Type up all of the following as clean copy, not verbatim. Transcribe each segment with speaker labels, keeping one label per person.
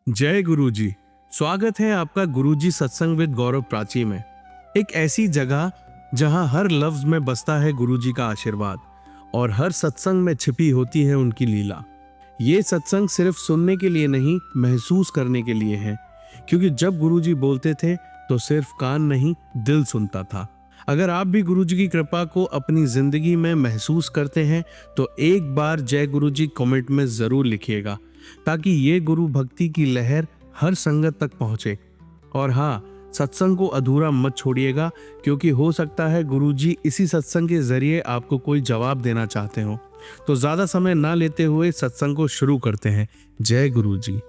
Speaker 1: जय गुरुजी। स्वागत है आपका गुरुजी सत्संग विद गौरव प्राची में। एक ऐसी जगह जहां हर लफ्ज में बसता है गुरुजी का आशीर्वाद और हर सत्संग में छिपी होती है उनकी लीला। ये सत्संग सिर्फ सुनने के लिए नहीं, महसूस करने के लिए है, क्योंकि जब गुरुजी बोलते थे तो सिर्फ कान नहीं, दिल सुनता था। अगर आप भी गुरुजी की कृपा को अपनी जिंदगी में महसूस करते हैं तो एक बार जय गुरुजी कमेंट में जरूर लिखिएगा, ताकि ये गुरु भक्ति की लहर हर संगत तक पहुंचे। और हाँ, सत्संग को अधूरा मत छोड़िएगा, क्योंकि हो सकता है गुरुजी इसी सत्संग के जरिए आपको कोई जवाब देना चाहते हो। तो ज्यादा समय ना लेते हुए सत्संग को शुरू करते हैं। जय गुरुजी।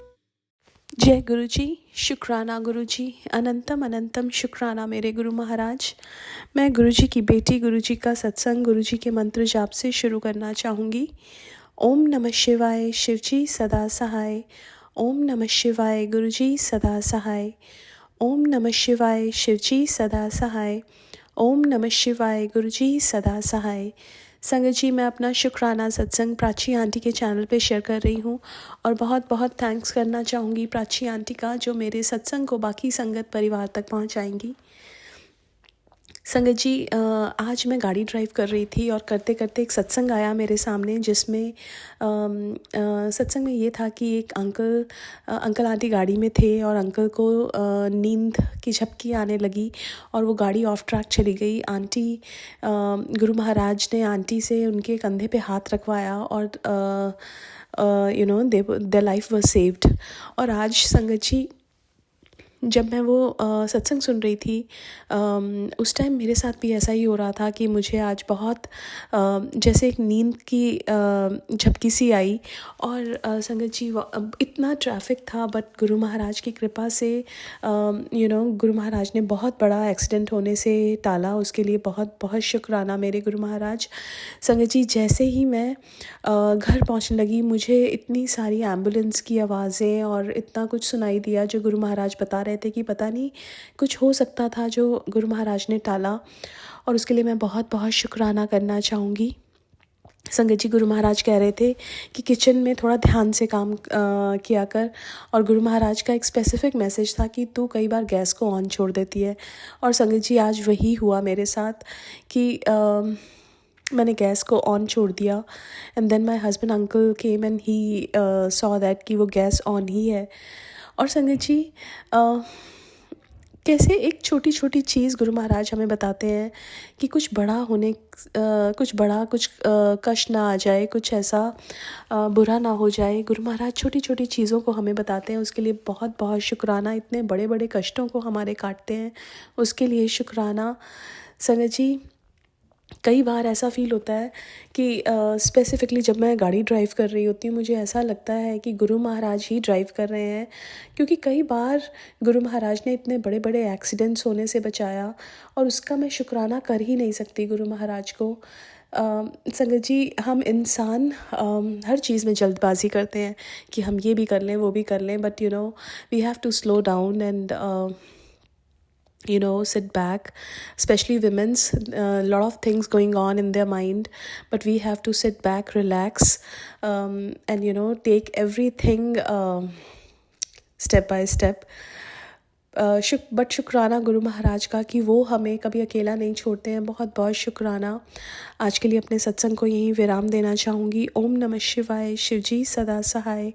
Speaker 2: जय गुरु जी। शुक्राना गुरु जी, अनंतम अनंतम शुक्राना मेरे गुरु महाराज। मैं गुरु जी की बेटी गुरु जी का सत्संग गुरु जी के मंत्र जाप से शुरू करना चाहूँगी। ओम नमः शिवाय, शिव जी सदा सहाय। ओम नमः शिवाय, गुरु जी सदा सहाय। ओम नमः शिवाय, शिव जी सदा सहाय। ओम नमः शिवाय, गुरु जी सदा सहाय। संगत जी, मैं अपना शुक्राना सत्संग प्राची आंटी के चैनल पे शेयर कर रही हूँ और बहुत बहुत थैंक्स करना चाहूँगी प्राची आंटी का, जो मेरे सत्संग को बाकी संगत परिवार तक पहुँचाएंगी। संगत जी, आज मैं गाड़ी ड्राइव कर रही थी और करते करते एक सत्संग आया मेरे सामने, जिसमें सत्संग में ये था कि एक अंकल आंटी गाड़ी में थे और अंकल को नींद की झपकी आने लगी और वो गाड़ी ऑफ ट्रैक चली गई। गुरु महाराज ने आंटी से उनके कंधे पे हाथ रखवाया और देयर लाइफ वाज सेव्ड। और आज संगत जी, जब मैं वो सत्संग सुन रही थी, उस टाइम मेरे साथ भी ऐसा ही हो रहा था कि मुझे आज बहुत जैसे एक नींद की झपकी सी आई। और संगत जी, इतना ट्रैफिक था, बट गुरु महाराज की कृपा से गुरु महाराज ने बहुत बड़ा एक्सीडेंट होने से टाला। उसके लिए बहुत बहुत शुक्राना मेरे गुरु महाराज। संगत जी, जैसे ही मैं घर पहुंचने लगी, मुझे इतनी सारी एम्बुलेंस की आवाज़ें और इतना कुछ सुनाई दिया जो गुरु महाराज बता रहे थे कि पता नहीं कुछ हो सकता था जो गुरु महाराज ने टाला, और उसके लिए मैं बहुत बहुत शुक्राना करना चाहूँगी। संगत जी, गुरु महाराज कह रहे थे कि किचन में थोड़ा ध्यान से काम किया कर, और गुरु महाराज का एक स्पेसिफिक मैसेज था कि तू कई बार गैस को ऑन छोड़ देती है। और संगत जी, आज वही हुआ मेरे साथ कि मैंने गैस को ऑन छोड़ दिया, and then my husband uncle came and he saw that कि वो गैस ऑन ही है। और संगत जी, कैसे एक छोटी छोटी चीज़ गुरु महाराज हमें बताते हैं कि कुछ कष्ट ना आ जाए, कुछ ऐसा बुरा ना हो जाए। गुरु महाराज छोटी छोटी चीज़ों को हमें बताते हैं, उसके लिए बहुत बहुत शुक्राना। इतने बड़े बड़े कष्टों को हमारे काटते हैं, उसके लिए शुक्राना। संगत जी, कई बार ऐसा फ़ील होता है कि स्पेसिफ़िकली जब मैं गाड़ी ड्राइव कर रही होती हूँ, मुझे ऐसा लगता है कि गुरु महाराज ही ड्राइव कर रहे हैं, क्योंकि कई बार गुरु महाराज ने इतने बड़े बड़े एक्सीडेंट्स होने से बचाया, और उसका मैं शुक्राना कर ही नहीं सकती गुरु महाराज को। संगत जी, हम इंसान हर चीज़ में जल्दबाजी करते हैं कि हम ये भी कर लें, वो भी कर लें, but we have to slow down and sit back. Especially women's, a lot of things going on in their mind, but we have to sit back, relax, and take everything step by step. But शुक्राना गुरु महाराज का कि वो हमें कभी अकेला नहीं छोड़ते हैं। बहुत बहुत शुक्राना। आज के लिए अपने सत्संग को यहीं विराम देना चाहूँगी। ओम नमः शिवाय, शिव जी सदा सहाय।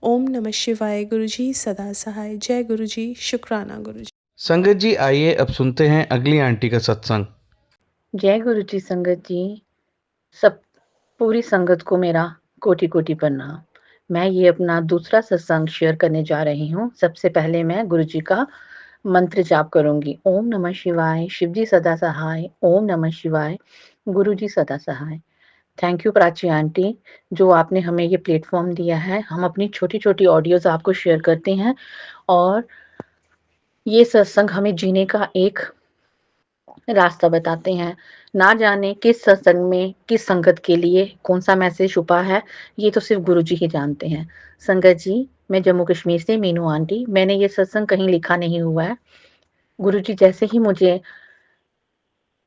Speaker 2: ओम नमः शिवाय, गुरु जी सदा सहाय। जय गुरु जी। शुक्राना गुरु जी।
Speaker 1: संगत जी, आइए अब सुनते हैं अगली आंटी का सत्संग।
Speaker 3: जय गुरु जी। संगत जी, सब पूरी संगत को मेरा कोटि कोटि प्रणाम। मैं ये अपना दूसरा सत्संग शेयर करने जा रही हूँ। सबसे पहले मैं गुरु जी का मंत्र जाप करूंगी। ओम नमः शिवाय, शिव जी सदा सहाय। ओम नमः शिवाय, गुरु जी सदा सहाय। थैंक यू प्राची आंटी, जो आपने हमें ये प्लेटफॉर्म दिया है। हम अपनी छोटी छोटी ऑडियोज आपको शेयर करते हैं, और ये सत्संग हमें जीने का एक रास्ता बताते हैं। ना जाने किस सत्संग में किस संगत के लिए कौन सा मैसेज छुपा है, ये तो सिर्फ गुरु जी ही जानते हैं। संगत जी, मैं जम्मू कश्मीर से मीनू आंटी। मैंने ये सत्संग कहीं लिखा नहीं हुआ है। गुरु जी जैसे ही मुझे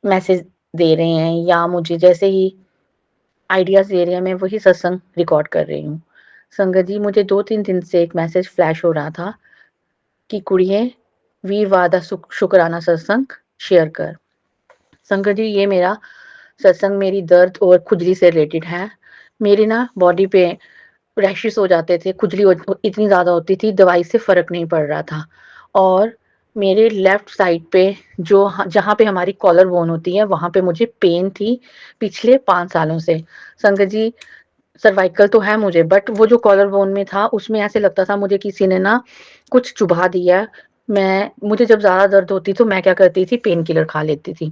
Speaker 3: मैसेज दे रहे हैं या मुझे जैसे ही आइडियाज दे रहे हैं, मैं वही सत्संग रिकॉर्ड कर रही हूँ। संगत जी, मुझे 2-3 दिन से एक मैसेज फ्लैश हो रहा था कि कुड़िए वीरवार दा शुकराना सत्संग शेयर कर। संगत जी, ये मेरा सत्संग मेरी दर्द और खुजली से रिलेटेड है। मेरी ना बॉडी पे रैशेस हो जाते थे, खुजली इतनी ज़्यादा होती थी, दवाई से फ़र्क नहीं पड़ रहा था। और मेरे लेफ्ट साइड पे जहाँ पे हमारी कॉलर बोन होती है, वहाँ पे मुझे पेन थी पिछले 5 सालों से। संगत जी, सर्वाइकल तो है मुझे, बट वो जो कॉलर बोन में था उसमें ऐसे लगता था मुझे किसी ने ना कुछ चुभा दिया। मुझे जब ज़्यादा दर्द होती तो मैं क्या करती थी, पेन किलर खा लेती थी।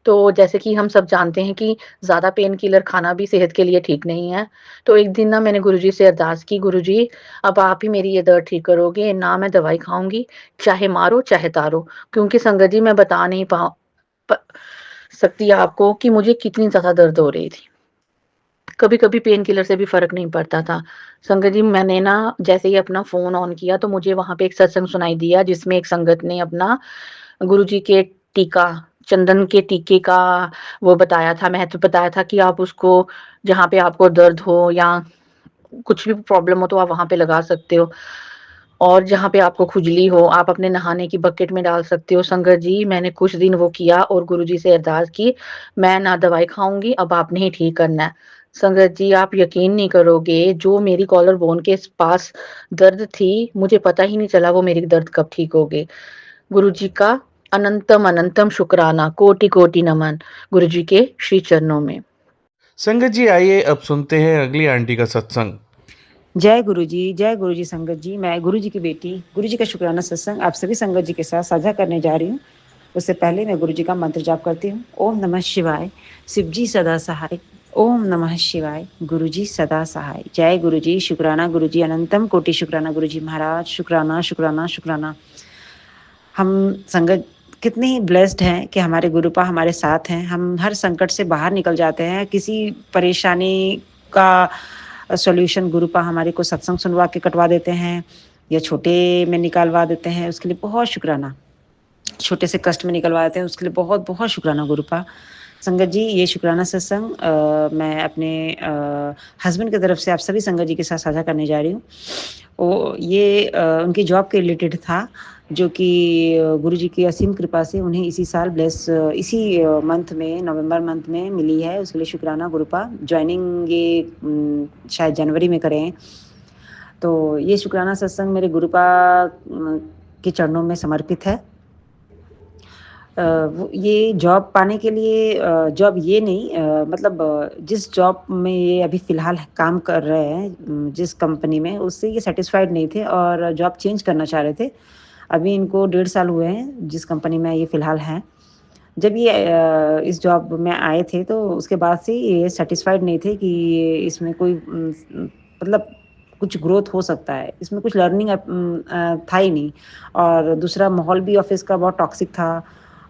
Speaker 3: तो जैसे कि हम सब जानते हैं कि ज़्यादा पेन किलर खाना भी सेहत के लिए ठीक नहीं है। तो एक दिन ना मैंने गुरुजी से अरदास की, गुरुजी अब आप ही मेरी ये दर्द ठीक करोगे, ना मैं दवाई खाऊँगी, चाहे मारो चाहे तारो। क्योंकि संगत जी, मैं बता नहीं प सकती आपको कि मुझे कितनी ज़्यादा दर्द हो रही थी। कभी-कभी पेन किलर से भी फ़र्क नहीं पड़ता था। संगत जी, मैंने ना जैसे ही अपना फ़ोन ऑन किया तो मुझे वहाँ पे एक सत्संग सुनाई दिया, जिसमें एक संगत ने अपना गुरुजी के टीका, चंदन के टीके का वो बताया था, महत्व बताया था कि आप उसको जहाँ पे आपको दर्द हो या कुछ भी प्रॉब्लम हो तो आप वहाँ पे लगा सकते हो। और जहाँ पे आपको खुजली हो, आप अपने नहाने की बकेट में डाल सकते हो। संगत जी, मैंने कुछ दिन वो किया और गुरुजी से अरदास की, मैं ना दवाई खाऊँगी, अब आपने ही ठीक करना है। संगत जी, आप यकीन नहीं करोगे, जो मेरी कॉलर बोन के पास दर्द थी, मुझे पता ही नहीं चला वो मेरी दर्द कब ठीक हो गई। गुरुजी का अनंतम अनंतम शुक्राना, कोटि-कोटि नमन गुरुजी के श्री चरणों में।
Speaker 1: संगत जी, आइए अब सुनते हैं अगली आंटी का सत्संग।
Speaker 4: जय गुरुजी संगत जी। मैं गुरुजी की बेटी, गुरुजी का शुक्राना सत्संग आप सभी संगत जी के साथ साझा करने जा रही हूँ। उससे पहले मैं गुरुजी का मंत्र जाप करती हूँ। ओम नमः शिवाय, शिव जी सदा सहाय। ओम नमः शिवाय, गुरुजी सदा सहाय। जय गुरुजी, शुक्राना गुरुजी, अनंतम कोटि शुक्राना गुरुजी महाराज, शुक्राना शुक्राना शुक्राना। हम संगत कितने ही ब्लेस्ड हैं कि हमारे गुरुपा हमारे साथ हैं। हम हर संकट से बाहर निकल जाते हैं। किसी परेशानी का सॉल्यूशन गुरुपा हमारे को सत्संग सुनवा के कटवा देते हैं या छोटे में निकालवा देते हैं, उसके लिए बहुत शुक्राना। छोटे से कष्ट में निकलवा देते हैं, उसके लिए बहुत बहुत शुक्राना गुरुपा। संगत जी, ये शुक्राना सत्संग मैं अपने हस्बैंड की तरफ से आप सभी संगत जी के साथ साझा करने जा रही हूँ। ये उनकी जॉब के रिलेटेड था, जो कि गुरुजी की असीम कृपा से उन्हें इसी मंथ में, नवंबर मंथ में मिली है। उसके लिए शुक्राना गुरुपा। ज्वाइनिंग ये शायद जनवरी में करें। तो ये शुक्राना सत्संग मेरे गुरुपा के चरणों में समर्पित है। ये जॉब पाने के लिए जॉब ये नहीं, मतलब जिस जॉब में ये अभी फ़िलहाल काम कर रहे हैं, जिस कंपनी में, उससे ये सैटिस्फाइड नहीं थे और जॉब चेंज करना चाह रहे थे। अभी इनको 1.5 साल हुए हैं जिस कंपनी में ये फ़िलहाल हैं। जब ये इस जॉब में आए थे तो उसके बाद से ये सैटिस्फाइड नहीं थे कि इसमें कोई मतलब कुछ ग्रोथ हो सकता है। इसमें कुछ लर्निंग था ही नहीं। और दूसरा, माहौल भी ऑफ़िस का बहुत टॉक्सिक था।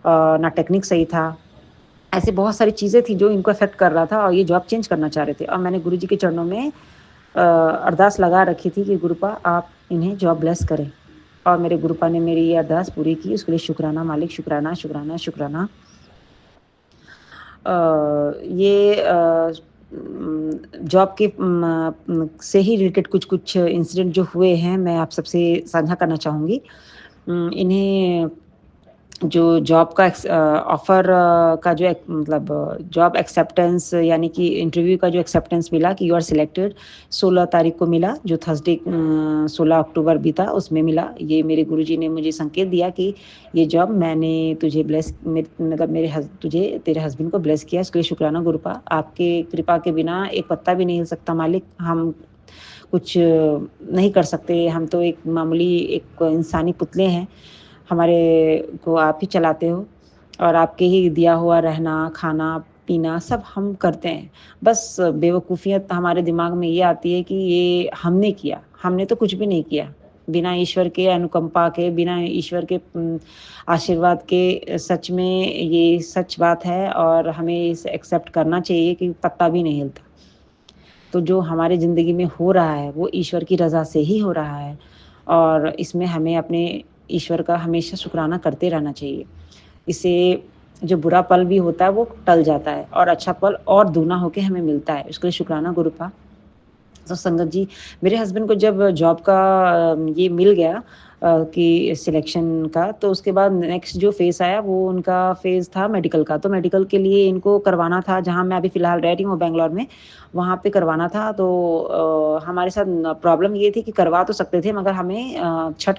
Speaker 4: ना टेक्निक सही था। ऐसी बहुत सारी चीज़ें थी जो इनको अफ़ेक्ट कर रहा था और ये जॉब चेंज करना चाह रहे थे। और मैंने गुरुजी के चरणों में अरदास लगा रखी थी कि गुरुपा आप इन्हें जॉब ब्लेस करें। और मेरे गुरुपा ने मेरी ये अरदास पूरी की। उसके लिए शुक्राना मालिक, शुक्राना शुक्राना शुक्राना। ये जॉब के से ही रिलेटेड कुछ इंसिडेंट जो हुए हैं, मैं आप सबसे साझा करना चाहूँगी। इन्हें जो जॉब का ऑफ़र का जो मतलब जॉब एक्सेप्टेंस, यानी कि इंटरव्यू का जो एक्सेप्टेंस मिला कि यू आर सिलेक्टेड, 16 तारीख को मिला, जो थर्सडे 16 अक्टूबर बीता उसमें मिला। ये मेरे गुरुजी ने मुझे संकेत दिया कि ये जॉब मैंने तुझे तुझे तेरे हस्बैंड को ब्लेस किया। इसके लिए शुक्राना गुरुपा। आपके कृपा के बिना एक पत्ता भी नहीं हिल सकता मालिक। हम कुछ नहीं कर सकते। हम तो एक मामूली एक इंसानी पुतले हैं। हमारे को आप ही चलाते हो और आपके ही दिया हुआ रहना, खाना, पीना सब हम करते हैं। बस बेवकूफ़ियत हमारे दिमाग में ये आती है कि ये हमने किया। हमने तो कुछ भी नहीं किया। बिना ईश्वर के अनुकंपा के, बिना ईश्वर के आशीर्वाद के, सच में ये सच बात है और हमें इसे एक्सेप्ट करना चाहिए कि पत्ता भी नहीं हिलता। तो जो हमारी ज़िंदगी में हो रहा है वो ईश्वर की रज़ा से ही हो रहा है और इसमें हमें अपने ईश्वर का हमेशा शुक्राना करते रहना चाहिए। इससे जो बुरा पल भी होता है वो टल जाता है और अच्छा पल और दूना होके हमें मिलता है। उसके लिए शुक्राना गुरुपा। तो संगत जी, मेरे हस्बैंड को जब जॉब का ये मिल गया कि सिलेक्शन का, तो उसके बाद नेक्स्ट जो फ़ेज़ आया वो उनका फ़ेज़ था मेडिकल का। तो मेडिकल के लिए इनको करवाना था, जहाँ मैं अभी फ़िलहाल रह रही हूँ बैंगलोर में, वहाँ पे करवाना था। तो हमारे साथ प्रॉब्लम ये थी कि करवा तो सकते थे, मगर हमें छठ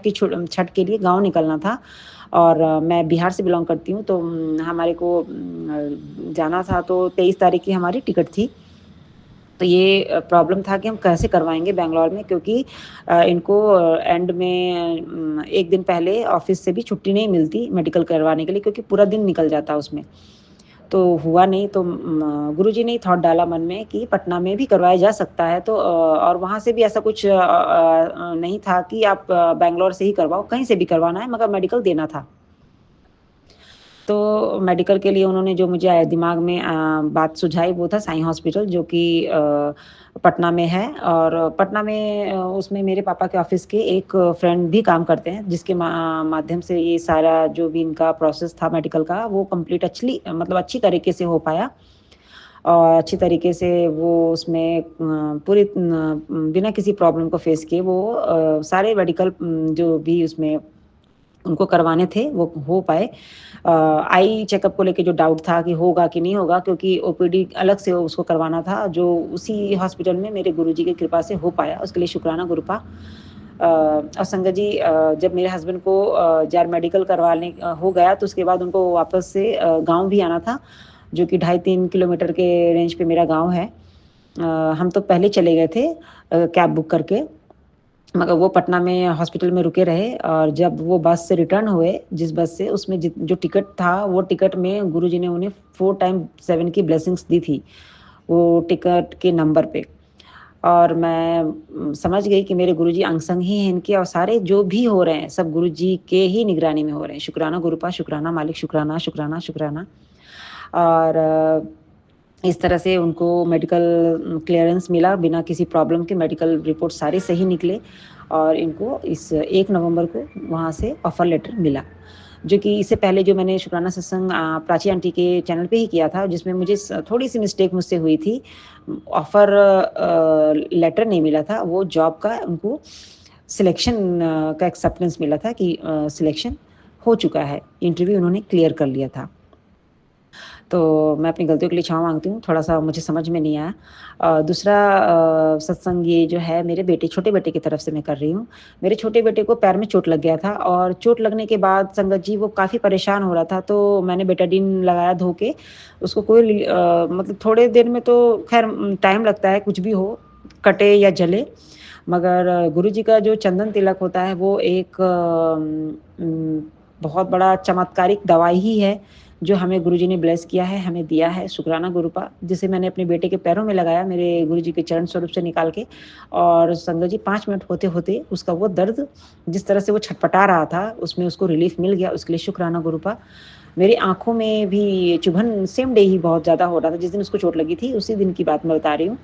Speaker 4: के लिए गाँव निकलना था। और मैं बिहार से बिलॉन्ग करती हूँ, तो हमारे को जाना था, तो 23 तारीख की हमारी टिकट थी। तो ये प्रॉब्लम था कि हम कैसे करवाएँगे बैंगलोर में, क्योंकि इनको एंड में 1 दिन पहले ऑफ़िस से भी छुट्टी नहीं मिलती मेडिकल करवाने के लिए, क्योंकि पूरा दिन निकल जाता उसमें। तो हुआ नहीं, तो गुरुजी ने थॉट डाला मन में कि पटना में भी करवाया जा सकता है। तो और वहाँ से भी ऐसा कुछ नहीं था कि आप बैंगलोर से ही करवाओ, कहीं से भी करवाना है, मगर मेडिकल देना था। तो मेडिकल के लिए उन्होंने जो मुझे दिमाग में बात सुझाई, वो था साईं हॉस्पिटल, जो कि पटना में है। और पटना में उसमें मेरे पापा के ऑफ़िस के एक फ्रेंड भी काम करते हैं, जिसके माध्यम से ये सारा जो भी इनका प्रोसेस था मेडिकल का, वो कंप्लीट मतलब अच्छी तरीके से हो पाया। और अच्छी तरीके से वो उसमें बिना किसी प्रॉब्लम को फ़ेस किए वो सारे मेडिकल जो भी उसमें उनको करवाने थे, वो हो पाए। आई चेकअप को लेके जो डाउट था कि होगा कि नहीं होगा, क्योंकि ओपीडी अलग से उसको करवाना था, जो उसी हॉस्पिटल में मेरे गुरुजी की कृपा से हो पाया, उसके लिए शुक्राना गुरुपा। और संगत जी, जब मेरे हस्बैंड को जार मेडिकल करवाने हो गया, तो उसके बाद उनको वापस से गाँव भी आना था, जो कि 2.5-3 किलोमीटर के रेंज पे मेरा गाँव है। हम तो पहले चले गए थे कैब बुक करके, मगर वो पटना में हॉस्पिटल में रुके रहे। और जब वो बस से रिटर्न हुए, जिस बस से, उसमें जो टिकट था, वो टिकट में गुरुजी ने उन्हें 4 टाइम 7 की ब्लेसिंग्स दी थी, वो टिकट के नंबर पे। और मैं समझ गई कि मेरे गुरुजी अंग-संग ही हैं इनके, और सारे जो भी हो रहे हैं, सब गुरुजी के ही निगरानी में हो रहे हैं। शुक्राना गुरुपा, शुक्राना मालिक, शुक्राना, शुक्राना, शुक्राना। और इस तरह से उनको मेडिकल क्लीयरेंस मिला, बिना किसी प्रॉब्लम के मेडिकल रिपोर्ट सारे सही निकले, और इनको इस 1 नवंबर को वहाँ से ऑफ़र लेटर मिला। जो कि इससे पहले जो मैंने शुक्राना सत्संग प्राची आंटी के चैनल पे ही किया था, जिसमें मुझे थोड़ी-सी मिस्टेक मुझसे हुई थी। ऑफ़र लेटर नहीं मिला था, वो जॉब का उनको सिलेक्शन का एक्सेप्टेंस मिला था कि सिलेक्शन हो चुका है, इंटरव्यू उन्होंने क्लियर कर लिया था। तो मैं अपनी गलतियों के लिए क्षमा माँगती हूँ, थोड़ा-सा मुझे समझ में नहीं आया। दूसरा सत्संग ये जो है, मेरे छोटे बेटे की तरफ से मैं कर रही हूँ। मेरे छोटे बेटे को पैर में चोट लग गया था, और चोट लगने के बाद संगत जी वो काफ़ी परेशान हो रहा था, तो मैंने बेटाडीन लगाया धो के, उसको मतलब थोड़े देर में तो ख़ैर टाइम लगता है, कुछ भी हो, कटे या जले। मगर गुरुजी का जो चंदन तिलक होता है, वो एक बहुत बड़ा चमत्कारिक दवाई ही है, जो हमें गुरुजी ने ब्लेस किया है, हमें दिया है, शुक्राना गुरुपा, जिसे मैंने अपने बेटे के पैरों में लगाया, मेरे गुरुजी के चरण स्वरूप से निकाल के। और संगत जी 5 मिनट होते-होते उसका वो दर्द, जिस तरह से वो छटपटा रहा था, उसमें उसको रिलीफ़ मिल गया, उसके लिए शुक्राना गुरुपा। मेरी आँखों में भी चुभन सेम डे ही बहुत ज़्यादा हो रहा था, जिस दिन उसको चोट लगी थी, उसी दिन की बात मैं बता रही हूँ।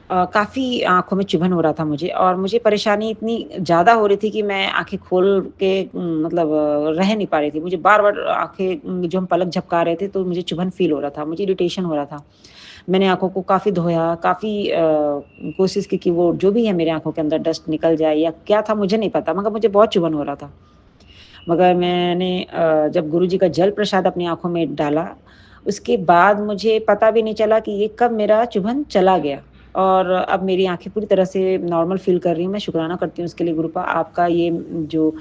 Speaker 4: काफ़ी आँखों में चुभन हो रहा था मुझे, और मुझे परेशानी इतनी ज़्यादा हो रही थी कि मैं आँखें खोल के मतलब रह नहीं पा रही थी। मुझे बार-बार आँखें जो हम पलक झपका रहे थे, तो मुझे चुभन फ़ील हो रहा था, मुझे इरिटेशन हो रहा था। मैंने आँखों को काफ़ी धोया, काफ़ी कोशिश की कि वो जो भी है मेरी आँखों के अंदर डस्ट निकल जाए, या क्या था मुझे नहीं पता, मगर मुझे बहुत चुभन हो रहा था। मगर मैंने जब गुरुजी का जल प्रसाद अपनी आँखों में डाला, उसके बाद मुझे पता भी नहीं चला कि ये कब मेरा चुभन चला गया, और अब मेरी आँखें पूरी तरह से नॉर्मल फ़ील कर रही हूँ। मैं शुक्राना करती हूँ उसके लिए गुरुपा, आपका ये जो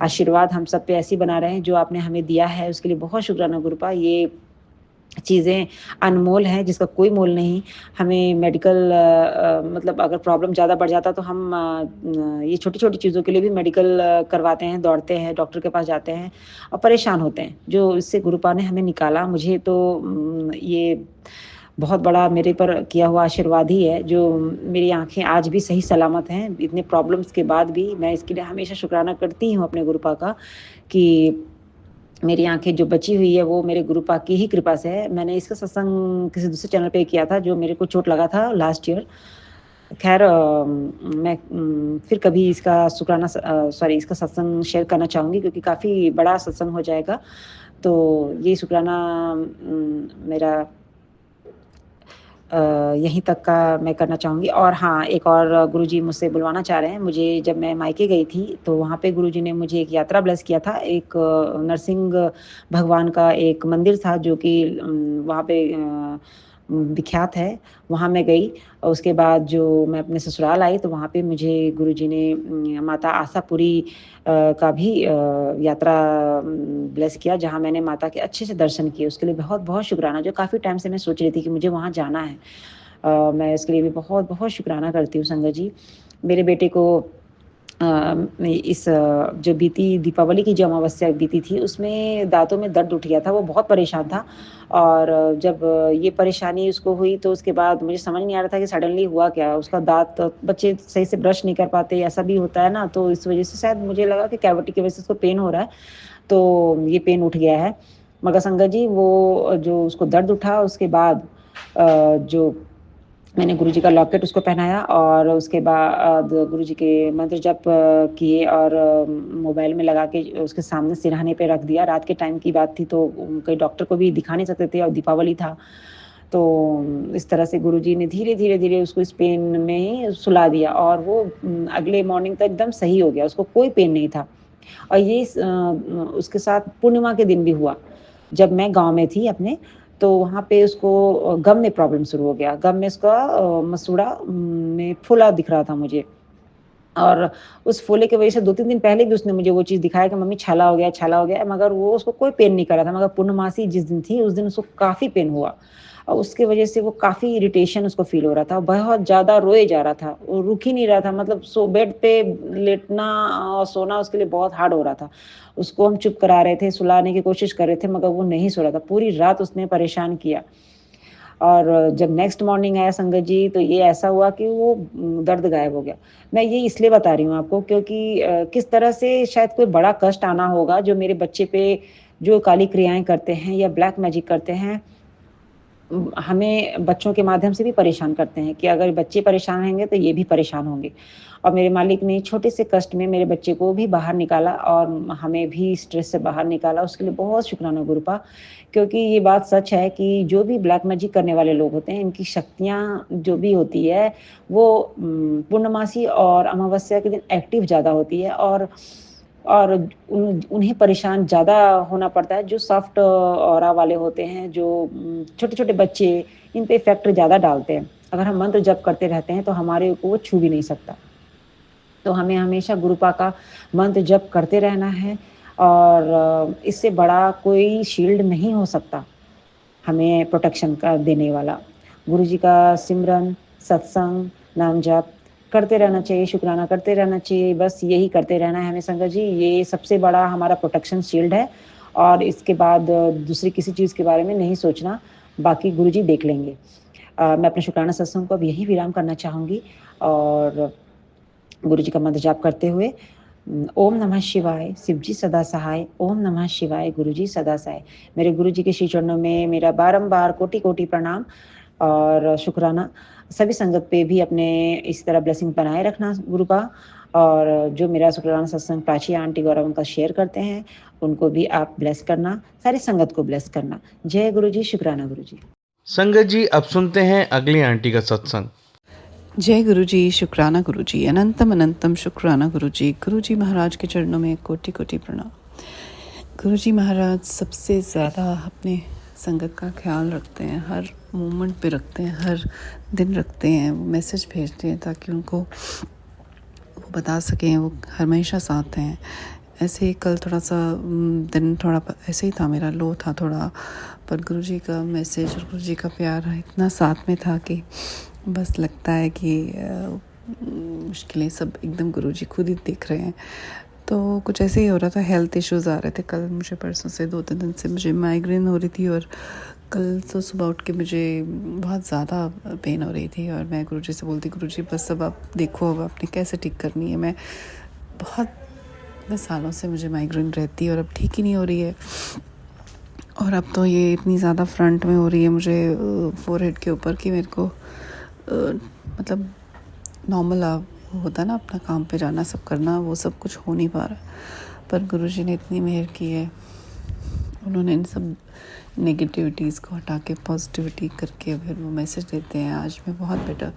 Speaker 4: आशीर्वाद हम सब पे ऐसे ही बना रहे, जो आपने हमें दिया है, उसके लिए बहुत शुक्राना गुरुपा। ये चीज़ें अनमोल हैं, जिसका कोई मोल नहीं। हमें मेडिकल मतलब अगर प्रॉब्लम ज़्यादा बढ़ जाता, तो हम ये छोटी-छोटी चीज़ों के लिए भी मेडिकल करवाते हैं, दौड़ते हैं, डॉक्टर के पास जाते हैं और परेशान होते हैं। जो इससे गुरुपा ने हमें निकाला, मुझे तो ये बहुत बड़ा मेरे पर किया हुआ आशीर्वाद ही है, जो मेरी आँखें आज भी सही सलामत हैं। इतने प्रॉब्लम्स के बाद भी मैं इसके लिए हमेशा शुक्राना करती हूँ अपने गुरुपा का, कि मेरी आँखें जो बची हुई है, वो मेरे गुरुपा की ही कृपा से है। मैंने इसका सत्संग किसी दूसरे चैनल पे किया था, जो मेरे को चोट लगा था लास्ट ईयर। ख़ैर मैं फिर कभी इसका इसका सत्संग शेयर करना चाहूँगी, क्योंकि काफ़ी बड़ा सत्संग हो जाएगा। तो ये शुक्राना मेरा यहीं तक का मैं करना चाहूँगी। और हाँ, एक और गुरुजी मुझसे बुलवाना चाह रहे हैं। मुझे जब मैं मायके गई थी, तो वहाँ पे गुरुजी ने मुझे एक यात्रा ब्लेस किया था। एक नरसिंह भगवान का एक मंदिर था जो कि वहाँ पे विख्यात है, वहाँ मैं गई। और उसके बाद जो मैं अपने ससुराल आई, तो वहाँ पे मुझे गुरुजी ने माता आशापुरी का भी यात्रा ब्लेस किया, जहाँ मैंने माता के अच्छे से दर्शन किए। उसके लिए बहुत-बहुत शुकराना, जो काफ़ी टाइम से मैं सोच रही थी कि मुझे वहाँ जाना है। मैं इसके लिए भी बहुत-बहुत शुकराना करती हूँ संगत जी। मेरे बेटे को जो बीती दीपावली की जो अमावस्या बीती थी, उसमें दाँतों में दर्द उठ गया था, वो बहुत परेशान था। और जब ये परेशानी उसको हुई, तो उसके बाद मुझे समझ नहीं आ रहा था कि सडनली हुआ क्या? उसका दाँत, बच्चे सही से ब्रश नहीं कर पाते, ऐसा भी होता है ना, तो इस वज़ह से शायद मुझे लगा कि कैविटी की वज़ह से उसको पेन हो रहा है, तो ये पेन उठ गया है। मगर संगत जी, वो जो उसको दर्द उठा, उसके बाद जो मैंने गुरुजी का लॉकेट उसको पहनाया, और उसके बाद गुरुजी के मंत्र जप किए, और मोबाइल में लगा के उसके सामने सिरहाने पे रख दिया। रात के टाइम की बात थी, तो कहीं डॉक्टर को भी दिखा नहीं सकते थे, और दीपावली था। तो इस तरह से गुरुजी ने धीरे-धीरे उसको इस पेन में ही सुला दिया, और वो अगले मॉर्निंग तक एकदम सही हो गया, उसको कोई पेन नहीं था। और ये उसके साथ पूर्णिमा के दिन भी हुआ। जब मैं गाँव में थी अपने, तो वहाँ पे उसको गम में प्रॉब्लम शुरू हो गया। गम में उसका मसूड़ा में फूला दिख रहा था मुझे। और उस फूले की वज़ह से 2-3 दिन पहले भी उसने मुझे वो चीज़ दिखाया कि मम्मी छाला हो गया, छाला हो गया है, मगर वो उसको कोई पेन नहीं कर रहा था। मगर पूर्णमासी जिस दिन थी, उस दिन उसको काफ़ी पेन हुआ, और उसकी वज़ह से वो काफ़ी इरिटेशन उसको फ़ील हो रहा था, बहुत ज़्यादा रोए जा रहा था। वो रुक ही नहीं रहा था, मतलब बेड पे लेटना और सोना उसके लिए बहुत हार्ड हो रहा था। उसको हम चुप करा रहे थे, सुलाने की कोशिश कर रहे थे, मगर वो नहीं सो रहा था। पूरी रात उसने परेशान किया। और जब नेक्स्ट मॉर्निंग आया संगत जी, तो ये ऐसा हुआ कि वो दर्द गायब हो गया। मैं ये इसलिए बता रही हूँ आपको, क्योंकि किस तरह से शायद कोई बड़ा कष्ट आना होगा, जो मेरे बच्चे पे जो काली क्रियाएँ करते हैं या ब्लैक मैजिक करते हैं, हमें बच्चों के माध्यम से भी परेशान करते हैं, कि अगर बच्चे परेशान रहेंगे, तो ये भी परेशान होंगे। और मेरे मालिक ने छोटे से कष्ट में मेरे बच्चे को भी बाहर निकाला, और हमें भी स्ट्रेस से बाहर निकाला। उसके लिए बहुत शुक्राना गुरुपा, क्योंकि ये बात सच है कि जो भी ब्लैक मैजिक करने वाले लोग होते हैं, इनकी शक्तियाँ जो भी होती है, वो पूर्णमासी और अमावस्या के दिन एक्टिव ज़्यादा होती है, और उन्हें परेशान ज़्यादा होना पड़ता है, जो सॉफ्ट ऑरा वाले होते हैं, जो छोटे-छोटे बच्चे, इन पे इफ़ेक्ट ज़्यादा डालते हैं। अगर हम मंत्र जप करते रहते हैं, तो हमारे को वो छू भी नहीं सकता। तो हमें हमेशा गुरुपा का मंत्र जप करते रहना है, और इससे बड़ा कोई शील्ड नहीं हो सकता हमें प्रोटेक्शन का देने वाला। गुरुजी का सिमरन, सत्संग, नाम जप करते रहना चाहिए, शुकराना करते रहना चाहिए, बस यही करते रहना है हमें संगत जी। ये सबसे बड़ा हमारा प्रोटेक्शन शील्ड है, और इसके बाद दूसरी किसी चीज़ के बारे में नहीं सोचना, बाकी गुरुजी देख लेंगे। मैं अपने शुकराना सत्संग को अब यहीं विराम करना चाहूँगी, और गुरुजी का मंत्र जाप करते हुए, ओम नमः शिवाय, शिव जी सदा सहाय, ओम नमः शिवाय, गुरुजी सदा सहाय। मेरे गुरुजी के श्री चरणों में मेरा बारंबार कोटि-कोटि प्रणाम और शुकराना। सभी संगत पे भी अपने इस तरह ब्लेसिंग बनाए रखना गुरुपा, और जो मेरा शुकराना सत्संग प्राची आंटी गौरव उनका शेयर करते हैं, उनको भी आप ब्लेस करना, सारी संगत को ब्लेस करना। जय गुरुजी, शुकराना गुरुजी।
Speaker 1: संगत जी, अब सुनते हैं अगली आंटी का सत्संग।
Speaker 5: जय गुरुजी, शुक्राना गुरुजी, अनंतम अनंतम शुक्राना गुरुजी। गुरुजी महाराज के चरणों में कोटि कोटि प्रणाम। गुरुजी महाराज सबसे ज़्यादा अपने संगत का ख्याल रखते हैं, हर मोमेंट पे रखते हैं, हर दिन रखते हैं। वो मैसेज भेजते हैं ताकि उनको वो बता सकें, वो हमेशा साथ हैं। ऐसे ही कल थोड़ा सा दिन थोड़ा ऐसे ही था, मेरा लो था थोड़ा, पर गुरुजी का मैसेज और गुरुजी का प्यार इतना साथ में था कि बस लगता है कि मुश्किलें सब एकदम गुरुजी खुद ही देख रहे हैं। तो कुछ ऐसे ही हो रहा था, हेल्थ इश्यूज़ आ रहे थे। कल मुझे परसों से 2-3 दिन से मुझे माइग्रेन हो रही थी, और कल तो सुबह उठ के मुझे बहुत ज़्यादा पेन हो रही थी, और मैं गुरुजी से बोलती, गुरुजी बस अब आप देखो, अब आपने कैसे ठीक करनी है। मैं सालों से मुझे माइग्रेन रहती है, और अब ठीक ही नहीं हो रही है। और अब तो ये इतनी ज़्यादा फ्रंट में हो रही है मुझे, फोरहेड के ऊपर, कि मेरे को मतलब नॉर्मल होता ना अपना काम पे जाना, सब करना, वो सब कुछ हो नहीं पा रहा। पर गुरुजी ने इतनी मेहर की है, उन्होंने इन सब नेगेटिविटीज़ को हटा के पॉजिटिविटी करके फिर वो मैसेज देते हैं। आज मैं बहुत बेटर,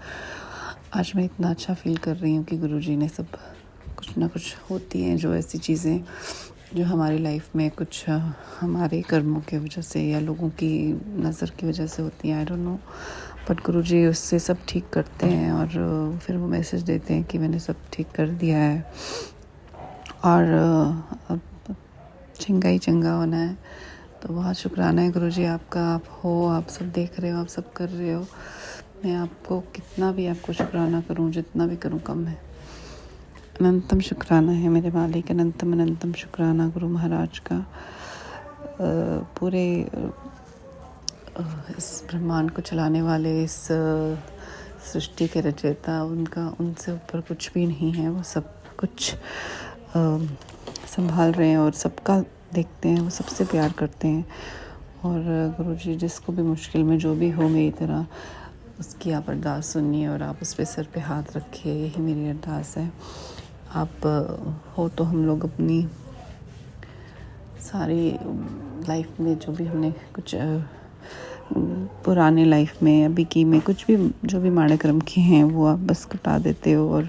Speaker 5: आज मैं इतना अच्छा फील कर रही हूँ कि गुरुजी ने सब कुछ ना कुछ होती हैं जो ऐसी चीज़ें जो हमारी लाइफ में कुछ हमारे कर्मों की वजह से या लोगों की नज़र की वजह से होती हैं, आई डोंट नो, बट गुरुजी उससे सब ठीक करते हैं और फिर वो मैसेज देते हैं कि मैंने सब ठीक कर दिया है और अब चंगा ही चंगा होना है। तो बहुत शुक्राना है गुरुजी आपका, आप हो, आप सब देख रहे हो, आप सब कर रहे हो। मैं आपको कितना भी आपको शुक्राना करूं, जितना भी करूं कम है। अनंतम शुक्राना है मेरे मालिक, अनंतम अनंतम शुक्राना गुरु महाराज का, पूरे इस ब्रह्मांड को चलाने वाले, इस सृष्टि के रचयिता, उनका उनसे ऊपर कुछ भी नहीं है। वो सब कुछ संभाल रहे हैं और सबका देखते हैं, वो सबसे प्यार करते हैं। और गुरुजी जिसको भी मुश्किल में जो भी हो मेरी तरह, उसकी आप अरदास सुनिए और आप उस पे सर पे हाथ रखिए, यही मेरी अरदास है। आप हो तो हम लोग अपनी सारी लाइफ में जो भी हमने कुछ पुराने लाइफ में अभी की में कुछ भी जो भी माड़े कर्म किए हैं वो आप बस कटा देते हो और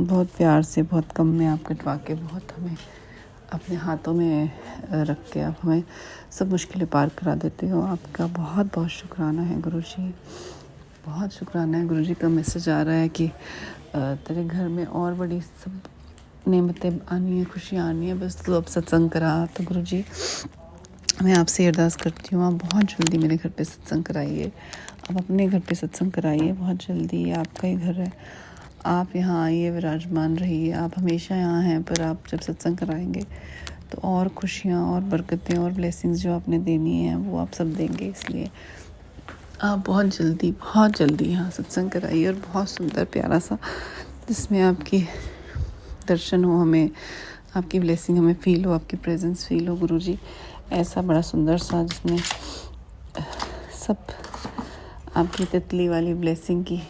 Speaker 5: बहुत प्यार से, बहुत कम में आप कटवा के बहुत हमें अपने हाथों में रख के आप हमें सब मुश्किलें पार करा देते हो। आपका बहुत बहुत शुक्राना है गुरुजी, बहुत शुक्राना है। गुरुजी का मैसेज आ रहा है कि तेरे घर में और बड़ी सब नेमतें आनी है, खुशियाँ आनी है, बस तू अब सत्संग करा। तो गुरुजी मैं आपसे अरदास करती हूँ, आप बहुत जल्दी मेरे घर पे सत्संग कराइए, आप अपने घर पे सत्संग कराइए बहुत जल्दी। ये आपका ही घर है, आप यहाँ आइए, विराजमान रहिए। आप हमेशा यहाँ हैं, पर आप जब सत्संग कराएंगे तो और खुशियाँ और बरकतें और ब्लेसिंग्स जो आपने देनी है वो आप सब देंगे। इसलिए आप बहुत जल्दी यहाँ सत्संग कराइए और बहुत सुंदर प्यारा सा, जिसमें आपकी दर्शन हो, हमें आपकी ब्लेसिंग हमें फ़ील हो, आपकी प्रेजेंस फ़ील हो गुरुजी। ऐसा बड़ा सुंदर सा जिसमें सब आपकी तितली वाली ब्लेसिंग की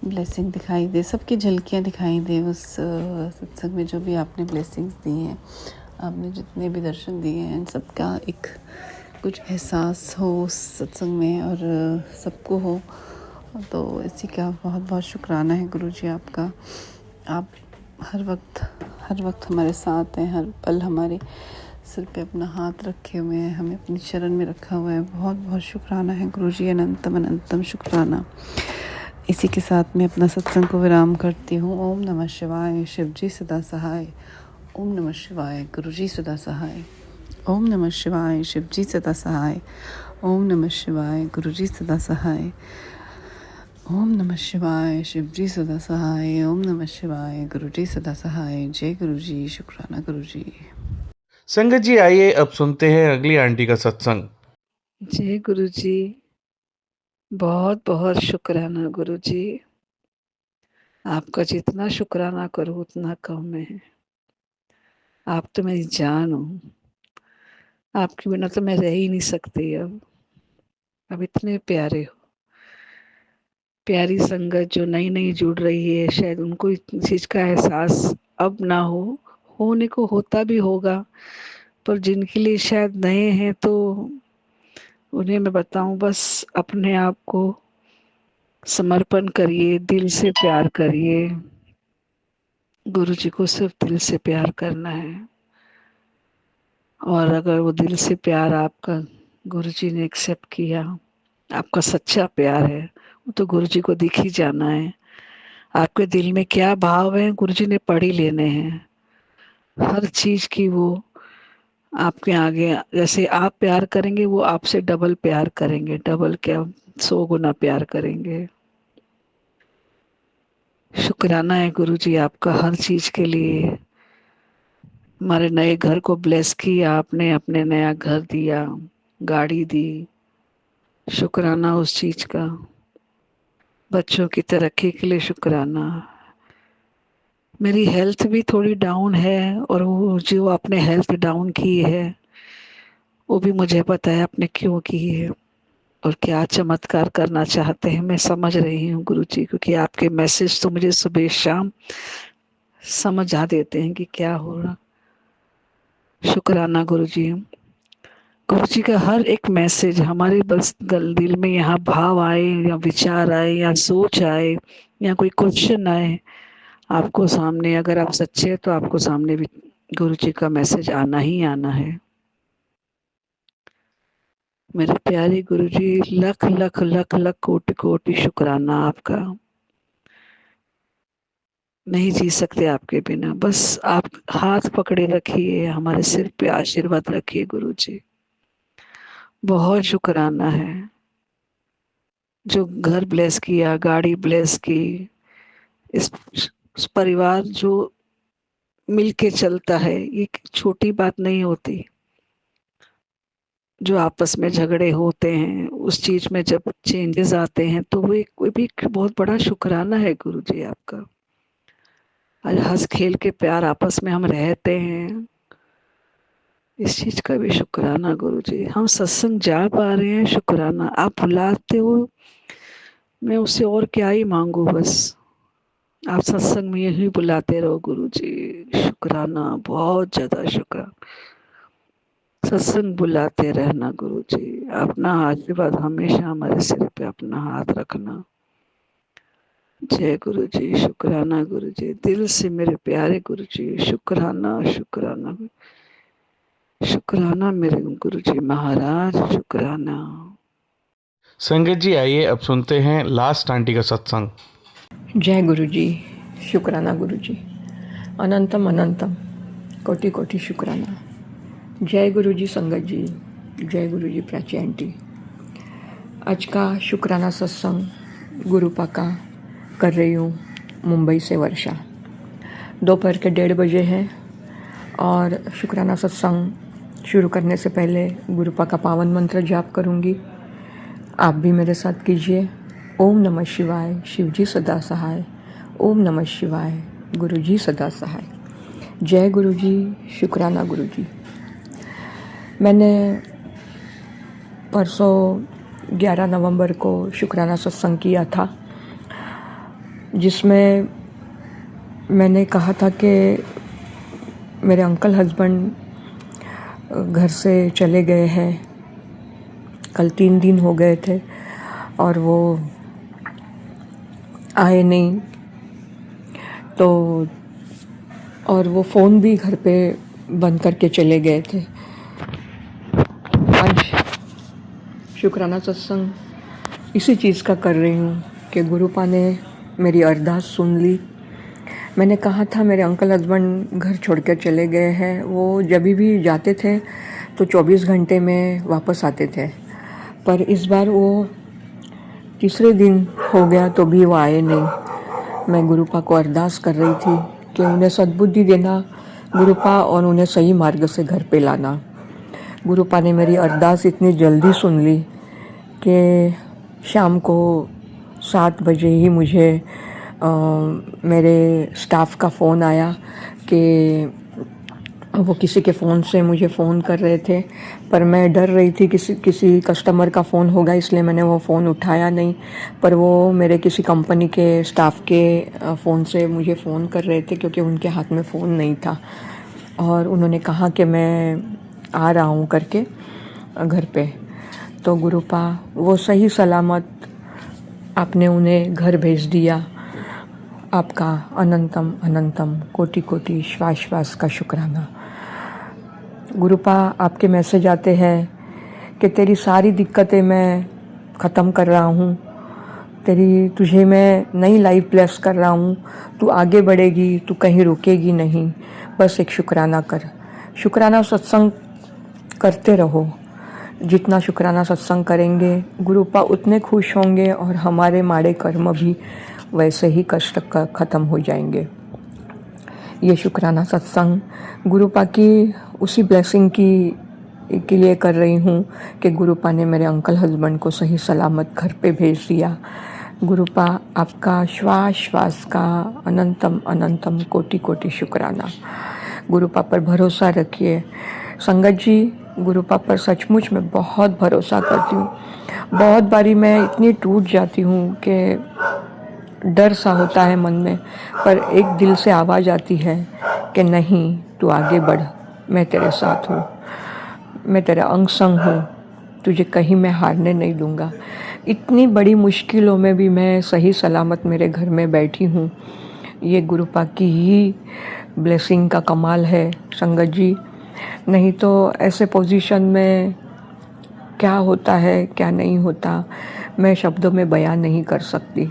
Speaker 5: ब्लेसिंग दिखाई दे, सबकी झलकियाँ दिखाई दे उस सत्संग में, जो भी आपने ब्लेसिंग्स दी हैं, आपने जितने भी दर्शन दिए हैं, सबका एक कुछ एहसास हो उस सत्संग में और सबको हो। तो इसी का बहुत बहुत शुक्राना है गुरुजी आपका। आप हर वक्त हमारे साथ हैं, हर पल हमारे सिर पे अपना हाथ रखे हुए हैं, हमें अपनी शरण में रखा हुआ है। बहुत बहुत शुक्राना है गुरुजी, अनंतम अनंतम शुक्राना। इसी के साथ मैं अपना सत्संग को विराम करती हूँ। ओम नमः शिवाय, शिव जी सदा सहाय। ओम नमः शिवाय, गुरुजी सदा सहाय। ओम नमः शिवाय, शिव जी सदा सहाय। ओम नमः शिवाय, गुरुजी सदा सहाय। ओम नमः शिवाय, शिव जी सदा सहाय। ओम नमः शिवाय, गुरुजी सदा सहाय। जय गुरुजी, शुक्राना गुरुजी।
Speaker 1: संगत जी, आइए अब सुनते हैं अगली आंटी का सत्संग।
Speaker 6: जय गुरु जी, बहुत बहुत शुक्राना गुरु जी। आपका जितना शुक्राना करूँ उतना कम है। आप तो मेरी जान हो, आपके बिना तो मैं रह ही नहीं सकती। अब इतने प्यारे हो, प्यारी संगत जो नई नई जुड़ रही है, शायद उनको इस चीज का एहसास अब ना हो, होने को होता भी होगा, पर जिनके लिए शायद नए हैं तो उन्हें मैं बताऊं, बस अपने आप को समर्पण करिए, दिल से प्यार करिए। गुरु जी को सिर्फ दिल से प्यार करना है, और अगर वो दिल से प्यार आपका गुरु जी ने एक्सेप्ट किया, आपका सच्चा प्यार है, वो तो गुरु जी को दिख ही जाना है। आपके दिल में क्या भाव है गुरु जी ने पढ़ ही लेने हैं। हर चीज की वो आपके आगे, जैसे आप प्यार करेंगे वो आपसे डबल प्यार करेंगे, डबल क्या 100 गुना प्यार करेंगे। शुक्राना है गुरु जी आपका हर चीज के लिए। हमारे नए घर को ब्लेस किया आपने, अपने नया घर दिया, गाड़ी दी, शुक्राना उस चीज का। बच्चों की तरक्की के लिए शुक्राना। मेरी हेल्थ भी थोड़ी डाउन है, और वो जो आपने हेल्थ डाउन की है वो भी मुझे पता है आपने क्यों की है और क्या चमत्कार करना चाहते हैं, मैं समझ रही हूँ गुरु जी, क्योंकि आपके मैसेज तो मुझे सुबह शाम समझ आ देते हैं कि क्या हो रहा। शुक्राना गुरु जी। गुरु जी का हर एक मैसेज हमारे बस दिल में यहाँ भाव आए या विचार आए या सोच आए या कोई क्वेश्चन आए, आपको सामने, अगर आप सच्चे हैं तो आपको सामने भी गुरु जी का मैसेज आना ही आना है। मेरे प्यारे गुरु जी, लख लख लख लख कोटि कोटि शुक्राना आपका। नहीं जी सकते आपके बिना। बस आप हाथ पकड़े रखिए, हमारे सिर पे आशीर्वाद रखिए गुरु जी। बहुत शुक्राना है जो घर ब्लेस किया, गाड़ी ब्लेस की, इस परिवार जो मिलके चलता है, ये छोटी बात नहीं होती। जो आपस में झगड़े होते हैं, उस चीज में जब चेंजेस आते हैं तो वो भी एक बहुत बड़ा शुक्राना है गुरु जी आपका। आज हंस खेल के प्यार आपस में हम रहते हैं, इस चीज का भी शुक्राना गुरु जी। हम सत्संग जा पा रहे हैं, शुक्राना। आप बुलाते हो, मैं उससे और क्या ही मांगू। बस आप सत्संग में यही बुलाते रहो गुरु जी। शुक्राना, बहुत ज्यादा शुक्राना। सत्संग बुलाते रहना गुरु जी। अपना आशीर्वाद हमेशा हमारे सिर पे अपना हाथ रखना। जय गुरु जी, शुक्राना गुरु जी। दिल से मेरे प्यारे गुरु जी, शुक्राना शुक्राना शुक्राना मेरे गुरु जी महाराज, शुक्राना।
Speaker 1: संगत जी, आइए अब सुनते हैं लास्ट आंटी का सत्संग।
Speaker 7: जय गुरु जी, शुक्राना गुरु जी। अनंतम अनंतम कोटि कोटि शुक्राना। जय गुरु जी संगत जी, जय गुरु जी प्राची आंटी। आज का शुक्राना सत्संग गुरुपा का कर रही हूँ मुंबई से वर्षा। दोपहर के 1:30 बजे है और शुक्राना सत्संग शुरू करने से पहले गुरुपा का पावन मंत्र जाप करूँगी। आप भी मेरे साथ कीजिए। ओम नमः शिवाय, शिव जी सदा सहाय। ओम नमः शिवाय, गुरु जी सदा सहाय। जय गुरु जी, शुक्राना गुरु जी। मैंने परसों 11 नवंबर को शुक्राना सत्संग किया था, जिसमें मैंने कहा था कि मेरे अंकल हस्बैंड घर से चले गए हैं। कल 3 दिन हो गए थे और वो आए नहीं, तो और वो फ़ोन भी घर पे बंद करके चले गए थे। आज शुक्राना सत्संग इसी चीज़ का कर रही हूँ कि गुरुपा ने मेरी अरदास सुन ली। मैंने कहा था मेरे अंकल हस्बैंड घर छोड़ कर चले गए हैं। वो जब भी जाते थे तो 24 घंटे में वापस आते थे, पर इस बार वो तीसरे दिन हो गया तो भी वो आए नहीं। मैं गुरुपा को अरदास कर रही थी कि उन्हें सद्बुद्धि देना गुरुपा, और उन्हें सही मार्ग से घर पे लाना। गुरुपा ने मेरी अरदास इतनी जल्दी सुन ली कि शाम को 7 बजे ही मुझे मेरे स्टाफ का फ़ोन आया कि वो किसी के फ़ोन से मुझे फ़ोन कर रहे थे, पर मैं डर रही थी किसी कस्टमर का फ़ोन होगा, इसलिए मैंने वो फ़ोन उठाया नहीं। पर वो मेरे किसी कंपनी के स्टाफ के फ़ोन से मुझे फ़ोन कर रहे थे, क्योंकि उनके हाथ में फ़ोन नहीं था। और उन्होंने कहा कि मैं आ रहा हूँ करके घर पे। तो गुरुपा वो सही सलामत आपने उन्हें घर भेज दिया। आपका अनंतम अनंतम कोटि कोटि श्वास श्वास का शुक्राना। गुरुपा, आपके मैसेज आते हैं कि तेरी सारी दिक्कतें मैं ख़त्म कर रहा हूँ, तुझे मैं नई लाइफ ब्लेस कर रहा हूँ, तू आगे बढ़ेगी, तू कहीं रुकेगी नहीं, बस एक शुक्राना कर। शुक्राना सत्संग करते रहो। जितना शुक्राना सत्संग करेंगे गुरुपा उतने खुश होंगे और हमारे माड़े कर्म भी वैसे ही कष्ट ख़त्म हो जाएंगे। ये शुक्राना सत्संग गुरुपा की उसी ब्लेसिंग के लिए कर रही हूँ कि गुरुपा ने मेरे अंकल हस्बैंड को सही सलामत घर पे भेज दिया। गुरुपा, आपका श्वास श्वास का अनंतम अनंतम कोटि कोटि शुक्राना। गुरुपा पर भरोसा रखिए। संगत जी, गुरुपा पर सचमुच में बहुत भरोसा करती हूँ। बहुत बारी मैं इतनी टूट जाती हूँ कि डर सा होता है मन में, पर एक दिल से आवाज़ आती है कि नहीं, तू आगे बढ़, मैं तेरे साथ हूँ। मैं तेरा अंग संग हूँ, तुझे कहीं मैं हारने नहीं दूंगा। इतनी बड़ी मुश्किलों में भी मैं सही सलामत मेरे घर में बैठी हूँ। ये गुरुपा की ही ब्लेसिंग का कमाल है संगत जी। नहीं तो ऐसे पोजीशन में क्या होता है क्या नहीं होता मैं शब्दों में बयान नहीं कर सकती।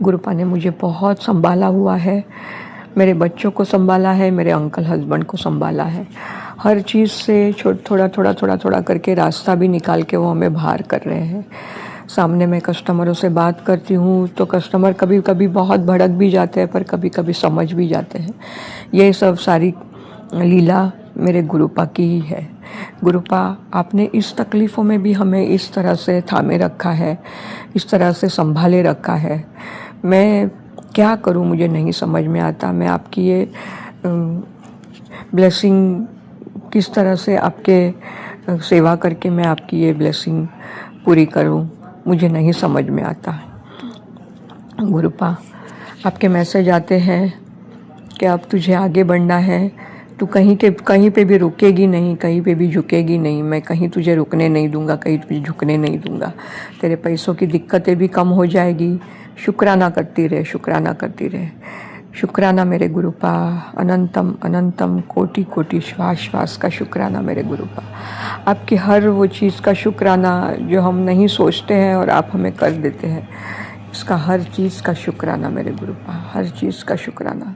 Speaker 7: गुरुपा ने मुझे बहुत संभाला हुआ है, मेरे बच्चों को संभाला है, मेरे अंकल हस्बैंड को संभाला है। हर चीज़ से थोड़ा करके रास्ता भी निकाल के वो हमें बाहर कर रहे हैं। सामने मैं कस्टमरों से बात करती हूँ तो कस्टमर कभी कभी बहुत भड़क भी जाते हैं, पर कभी कभी समझ भी जाते हैं। ये सब सारी लीला मेरे गुरुपा की ही है। गुरुपा, आपने इस तकलीफ़ों में भी हमें इस तरह से थामे रखा है, इस तरह से संभाले रखा है। मैं क्या करूं मुझे नहीं समझ में आता। मैं आपकी ये ब्लेसिंग किस तरह से आपके सेवा करके मैं आपकी ये ब्लेसिंग पूरी करूं, मुझे नहीं समझ में आता। गुरुपा, आपके मैसेज आते हैं कि अब तुझे आगे बढ़ना है, तू कहीं पे भी रुकेगी नहीं, कहीं पे भी झुकेगी नहीं। मैं कहीं तुझे रुकने नहीं दूंगा, कहीं तुझे झुकने नहीं दूंगा। तेरे पैसों की दिक्कतें भी कम हो जाएगी। शुक्राना करती रहे, शुक्राना करती रहे। शुक्राना मेरे गुरुपा, अनंतम अनंतम कोटि कोटि श्वास श्वास का शुक्राना मेरे गुरुपा। आपकी हर वो चीज़ का शुक्राना जो हम नहीं सोचते हैं और आप हमें कर देते हैं, इसका हर चीज़ का शुक्राना मेरे गुरुपा, हर चीज़ का शुक्राना।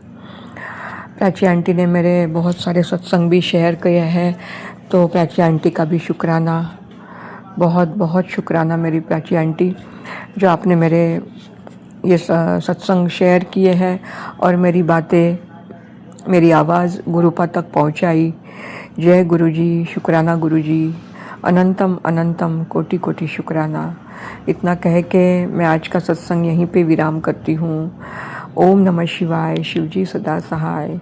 Speaker 7: प्राची आंटी ने मेरे बहुत सारे सत्संग भी शेयर किए हैं, तो प्राची आंटी का भी शुक्राना, बहुत बहुत शुक्राना मेरी प्राची आंटी, जो आपने मेरे ये सत्संग शेयर किए हैं और मेरी बातें, मेरी आवाज़ गुरुपा तक पहुंचाई। जय गुरुजी, शुक्राना गुरुजी, अनंतम अनंतम कोटि कोटि शुक्राना। इतना कह के मैं आज का सत्संग यहीं पे विराम करती हूँ। ओम नमः शिवाय, शिवजी सदा सहाय।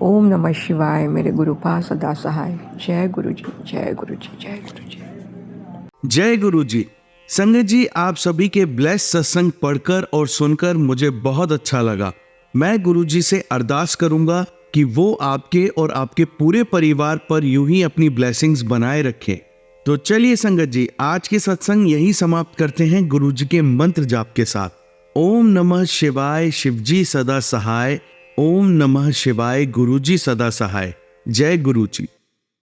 Speaker 7: ओम नमः शिवाय, मेरे गुरुपा सदा सहाय। जय गुरुजी, जय गुरुजी, जय गुरुजी।
Speaker 1: जय गुरु जी। संगत जी, आप सभी के ब्लेस सत्संग पढ़कर और सुनकर मुझे बहुत अच्छा लगा। मैं गुरु जी से अरदास करूंगा कि वो आपके और आपके पूरे परिवार पर यूं ही अपनी ब्लेसिंग्स बनाए रखें। तो चलिए संगत जी, आज के सत्संग यही समाप्त करते हैं गुरु जी के मंत्र जाप के साथ। ओम नमः शिवाय, शिवजी सदा सहाय। ओम नमः शिवाय, गुरुजी सदा सहाय। जय गुरु जी।